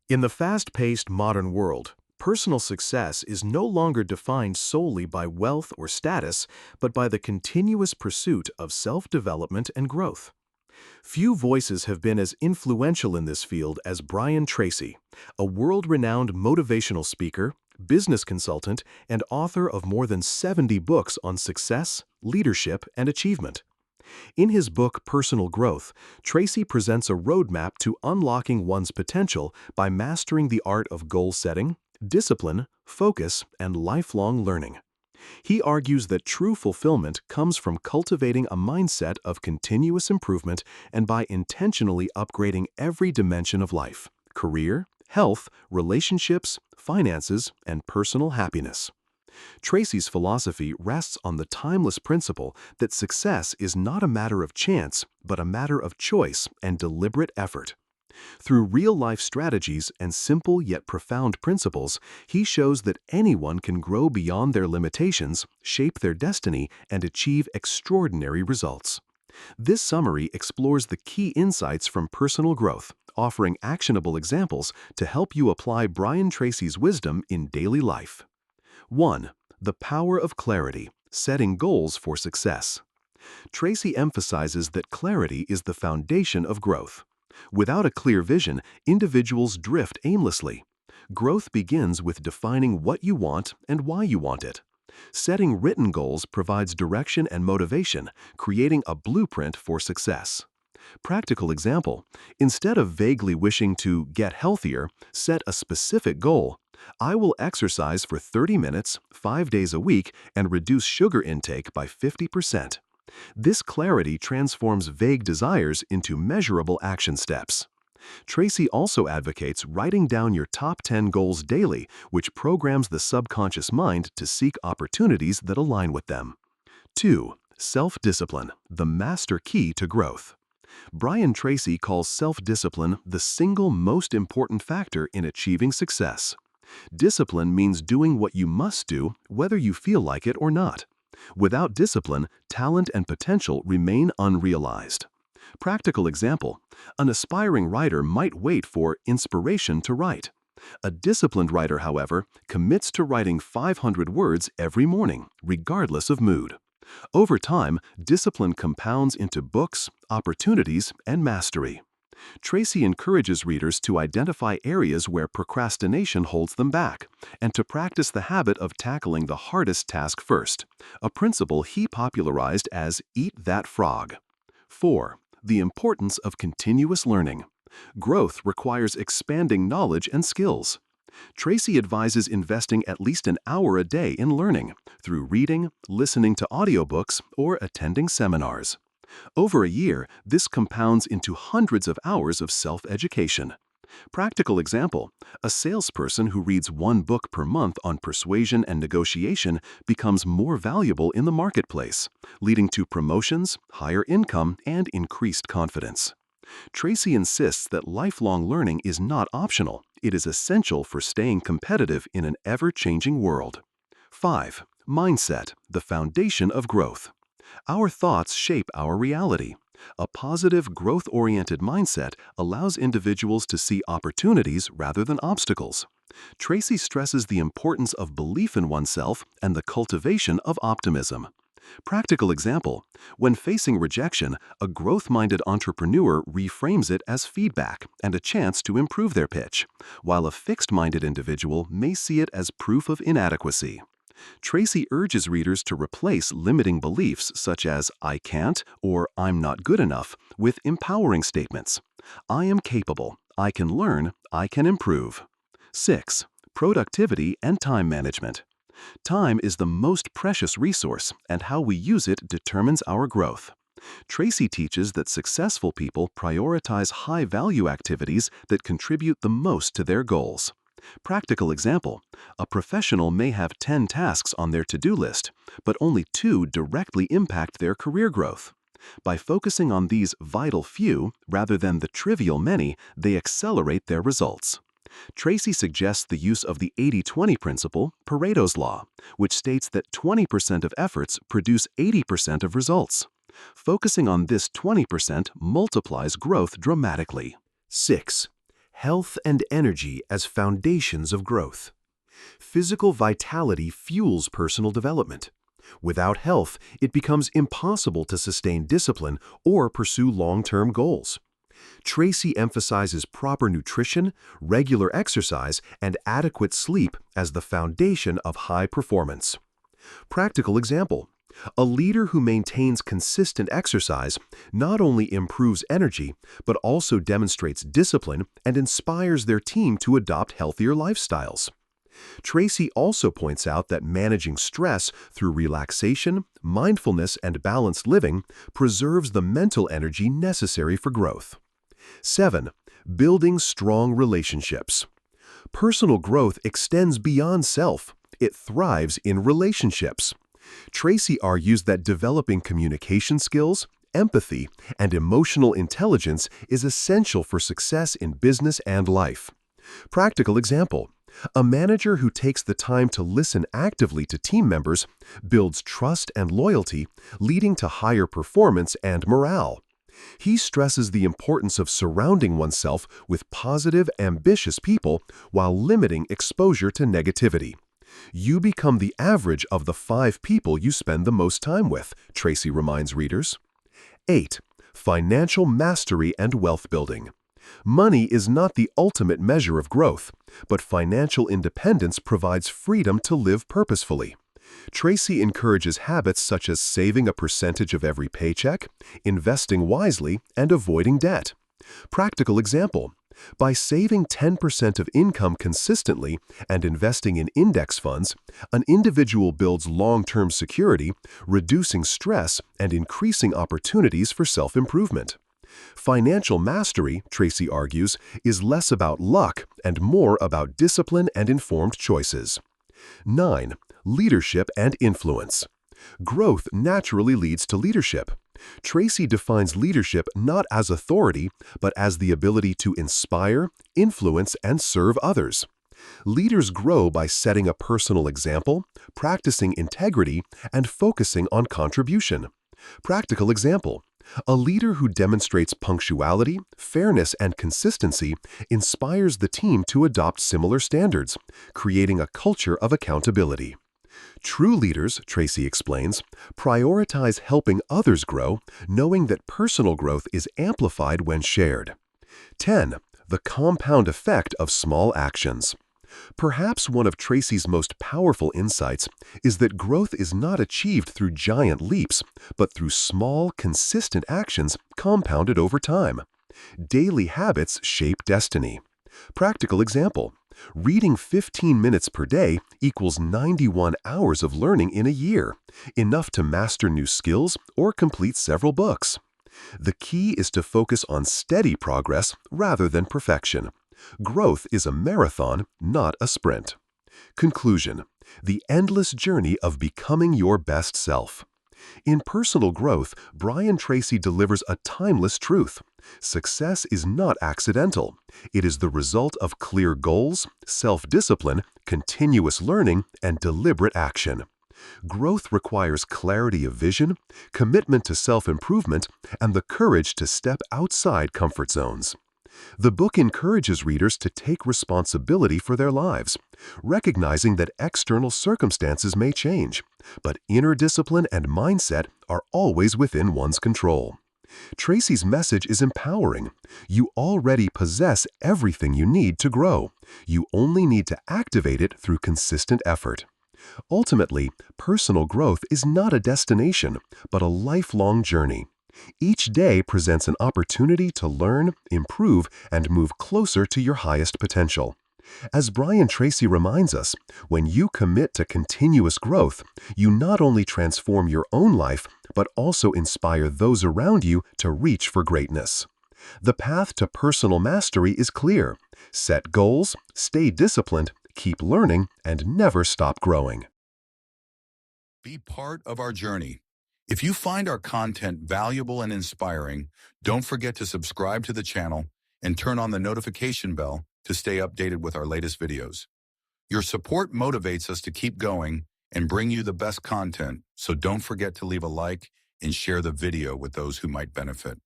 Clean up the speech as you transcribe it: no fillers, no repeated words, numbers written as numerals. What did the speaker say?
In the fast-paced modern world, personal success is no longer defined solely by wealth or status, but by the continuous pursuit of self-development and growth. Few voices have been as influential in this field as Brian Tracy, a world-renowned motivational speaker, business consultant, and author of more than 70 books on success, leadership, and achievement. In his book Personal Growth, Tracy presents a roadmap to unlocking one's potential by mastering the art of goal setting, discipline, focus, and lifelong learning. He argues that true fulfillment comes from cultivating a mindset of continuous improvement and by intentionally upgrading every dimension of life: career, health, relationships, finances, and personal happiness. Tracy's philosophy rests on the timeless principle that success is not a matter of chance, but a matter of choice and deliberate effort. Through real-life strategies and simple yet profound principles, he shows that anyone can grow beyond their limitations, shape their destiny, and achieve extraordinary results. This summary explores the key insights from personal growth, offering actionable examples to help you apply Brian Tracy's wisdom in daily life. 1. The power of clarity, setting goals for success. Tracy emphasizes that clarity is the foundation of growth. Without a clear vision, individuals drift aimlessly. Growth begins with defining what you want and why you want it. Setting written goals provides direction and motivation, creating a blueprint for success. Practical example: instead of vaguely wishing to get healthier, set a specific goal. I will exercise for 30 minutes, 5 days a week, and reduce sugar intake by 50%. This clarity transforms vague desires into measurable action steps. Tracy also advocates writing down your top 10 goals daily, which programs the subconscious mind to seek opportunities that align with them. 2. Self-discipline, the master key to growth. Brian Tracy calls self-discipline the single most important factor in achieving success. Discipline means doing what you must do, whether you feel like it or not. Without discipline, talent and potential remain unrealized. Practical example: an aspiring writer might wait for inspiration to write. A disciplined writer, however, commits to writing 500 words every morning, regardless of mood. Over time, discipline compounds into books, opportunities, and mastery. Tracy encourages readers to identify areas where procrastination holds them back, and to practice the habit of tackling the hardest task first, a principle he popularized as "eat that frog." 4. The importance of continuous learning. Growth requires expanding knowledge and skills. Tracy advises investing at least an hour a day in learning, through reading, listening to audiobooks, or attending seminars. Over a year, this compounds into hundreds of hours of self-education. Practical example: a salesperson who reads one book per month on persuasion and negotiation becomes more valuable in the marketplace, leading to promotions, higher income, and increased confidence. Tracy insists that lifelong learning is not optional. It is essential for staying competitive in an ever-changing world. 5. Mindset, the foundation of growth. Our thoughts shape our reality. A positive, growth-oriented mindset allows individuals to see opportunities rather than obstacles. Tracy stresses the importance of belief in oneself and the cultivation of optimism. Practical example: when facing rejection, a growth-minded entrepreneur reframes it as feedback and a chance to improve their pitch, while a fixed-minded individual may see it as proof of inadequacy. Tracy urges readers to replace limiting beliefs such as "I can't" or "I'm not good enough" with empowering statements: "I am capable, I can learn, I can improve." 6. Productivity and time management. Time is the most precious resource, and how we use it determines our growth. Tracy teaches that successful people prioritize high-value activities that contribute the most to their goals. Practical example: a professional may have 10 tasks on their to-do list, but only 2 directly impact their career growth. By focusing on these vital few rather than the trivial many, they accelerate their results. Tracy suggests the use of the 80-20 principle, Pareto's law, which states that 20% of efforts produce 80% of results. Focusing on this 20% multiplies growth dramatically. 6. health and energy as foundations of growth. Physical vitality fuels personal development. Without health, it becomes impossible to sustain discipline or pursue long-term goals. Tracy emphasizes proper nutrition, regular exercise, and adequate sleep as the foundation of high performance. Practical example: a leader who maintains consistent exercise not only improves energy, but also demonstrates discipline and inspires their team to adopt healthier lifestyles. Tracy also points out that managing stress through relaxation, mindfulness, and balanced living preserves the mental energy necessary for growth. 7. Building strong relationships. Personal growth extends beyond self. It thrives in relationships. Tracy argues that developing communication skills, empathy, and emotional intelligence is essential for success in business and life. Practical example: a manager who takes the time to listen actively to team members builds trust and loyalty, leading to higher performance and morale. He stresses the importance of surrounding oneself with positive, ambitious people while limiting exposure to negativity. You become the average of the 5 people you spend the most time with, Tracy reminds readers. 8. Financial mastery and wealth building. Money is not the ultimate measure of growth, but financial independence provides freedom to live purposefully. Tracy encourages habits such as saving a percentage of every paycheck, investing wisely, and avoiding debt. Practical example: by saving 10% of income consistently and investing in index funds, an individual builds long-term security, reducing stress and increasing opportunities for self-improvement. Financial mastery, Tracy argues, is less about luck and more about discipline and informed choices. 9. Leadership and influence. Growth naturally leads to leadership. Tracy defines leadership not as authority, but as the ability to inspire, influence, and serve others. Leaders grow by setting a personal example, practicing integrity, and focusing on contribution. Practical example: a leader who demonstrates punctuality, fairness, and consistency inspires the team to adopt similar standards, creating a culture of accountability. True leaders, Tracy explains, prioritize helping others grow, knowing that personal growth is amplified when shared. 10. The compound effect of small actions. Perhaps one of Tracy's most powerful insights is that growth is not achieved through giant leaps, but through small, consistent actions compounded over time. Daily habits shape destiny. Practical example: reading 15 minutes per day equals 91 hours of learning in a year, enough to master new skills or complete several books. The key is to focus on steady progress rather than perfection. Growth is a marathon, not a sprint. Conclusion: the endless journey of becoming your best self. In personal growth, Brian Tracy delivers a timeless truth. Success is not accidental. It is the result of clear goals, self-discipline, continuous learning, and deliberate action. Growth requires clarity of vision, commitment to self-improvement, and the courage to step outside comfort zones. The book encourages readers to take responsibility for their lives, recognizing that external circumstances may change, but inner discipline and mindset are always within one's control. Tracy's message is empowering. You already possess everything you need to grow. You only need to activate it through consistent effort. Ultimately, personal growth is not a destination, but a lifelong journey. Each day presents an opportunity to learn, improve, and move closer to your highest potential. As Brian Tracy reminds us, when you commit to continuous growth, you not only transform your own life, but also inspire those around you to reach for greatness. The path to personal mastery is clear. Set goals, stay disciplined, keep learning, and never stop growing. Be part of our journey. If you find our content valuable and inspiring, don't forget to subscribe to the channel and turn on the notification bell to stay updated with our latest videos. Your support motivates us to keep going and bring you the best content, so don't forget to leave a like and share the video with those who might benefit.